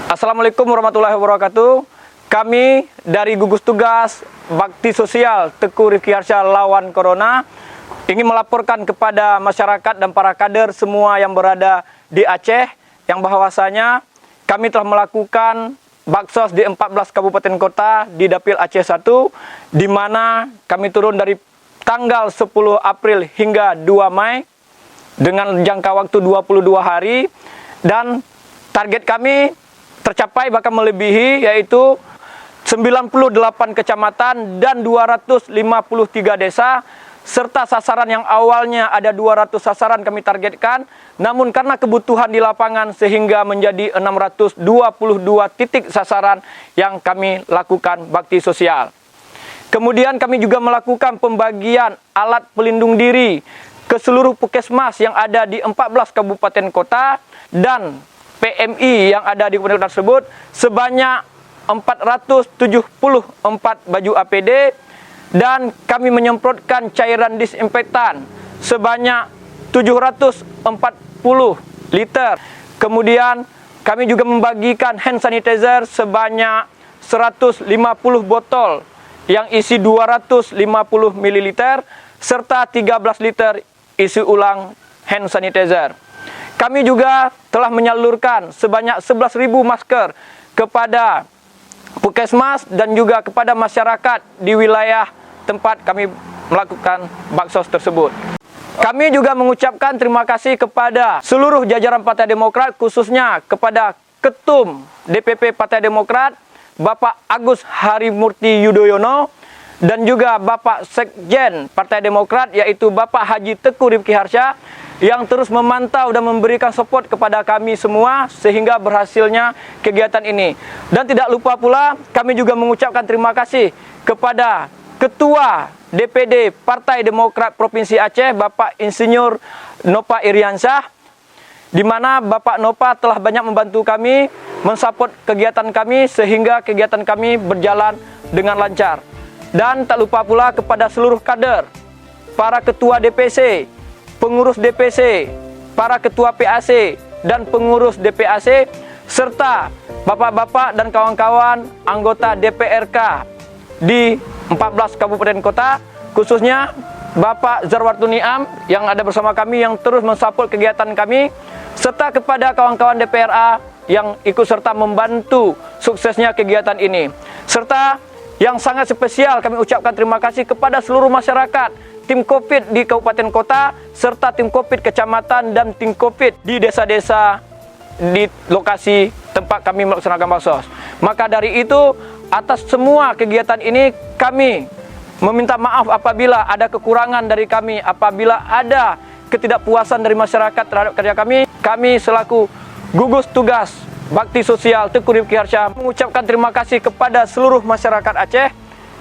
Assalamualaikum warahmatullahi wabarakatuh. Kami dari gugus tugas bakti sosial Teguh Rifki Harsha lawan Corona ingin melaporkan kepada masyarakat dan para kader semua yang berada di Aceh yang bahwasanya kami telah melakukan baksos di 14 kabupaten kota di Dapil Aceh 1, di mana kami turun dari tanggal 10 April hingga 2 Mei dengan jangka waktu 22 hari, dan target kami tercapai bahkan melebihi, yaitu 98 kecamatan dan 253 desa, serta sasaran yang awalnya ada 200 sasaran kami targetkan, namun karena kebutuhan di lapangan sehingga menjadi 622 titik sasaran yang kami lakukan bakti sosial. Kemudian kami juga melakukan pembagian alat pelindung diri ke seluruh puskesmas yang ada di 14 kabupaten kota dan PMI yang ada di kabupaten tersebut sebanyak 474 baju APD, dan kami menyemprotkan cairan disinfektan sebanyak 740 liter. Kemudian kami juga membagikan hand sanitizer sebanyak 150 botol yang isi 250 ml serta 13 liter isi ulang hand sanitizer. Kami juga telah menyalurkan sebanyak 11.000 masker kepada puskesmas dan juga kepada masyarakat di wilayah tempat kami melakukan baksos tersebut. Kami juga mengucapkan terima kasih kepada seluruh jajaran Partai Demokrat, khususnya kepada Ketum DPP Partai Demokrat, Bapak Agus Harimurti Yudhoyono, dan juga Bapak Sekjen Partai Demokrat, yaitu Bapak Haji Teguh Rifki Harsha, yang terus memantau dan memberikan support kepada kami semua sehingga berhasilnya kegiatan ini. Dan tidak lupa pula kami juga mengucapkan terima kasih kepada Ketua DPD Partai Demokrat Provinsi Aceh, Bapak Insinyur Nopa Iriansyah, di mana Bapak Nopa telah banyak membantu kami, mensupport kegiatan kami sehingga kegiatan kami berjalan dengan lancar. Dan tak lupa pula kepada seluruh kader, para ketua DPC, pengurus DPC, para ketua PAC dan pengurus DPAC, serta bapak-bapak dan kawan-kawan anggota DPRK di 14 kabupaten kota, khususnya Bapak Zarwartu Niam yang ada bersama kami yang terus mensupport kegiatan kami, serta kepada kawan-kawan DPRA yang ikut serta membantu suksesnya kegiatan ini. Serta yang sangat spesial kami ucapkan terima kasih kepada seluruh masyarakat, tim COVID di kabupaten kota, serta tim COVID kecamatan dan tim COVID di desa-desa di lokasi tempat kami melaksanakan baksos. Maka dari itu, atas semua kegiatan ini kami meminta maaf apabila ada kekurangan dari kami, apabila ada ketidakpuasan dari masyarakat terhadap kerja kami. Kami selaku gugus tugas bakti sosial Teguh Rifki Harsha mengucapkan terima kasih kepada seluruh masyarakat Aceh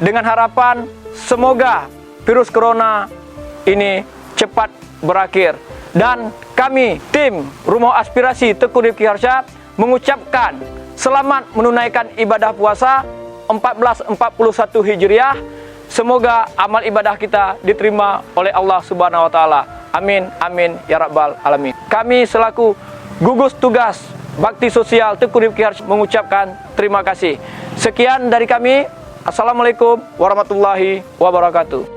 dengan harapan semoga virus corona ini cepat berakhir. Dan kami, tim Rumah Aspirasi Teguh Rifki Harsha, mengucapkan selamat menunaikan ibadah puasa 1441 Hijriah. Semoga amal ibadah kita diterima oleh Allah Subhanahu wa Ta'ala. Amin, amin, ya Rabbal Alamin. Kami selaku gugus tugas bakti sosial Teguh Rifki Harsha mengucapkan terima kasih. Sekian dari kami. Assalamualaikum warahmatullahi wabarakatuh.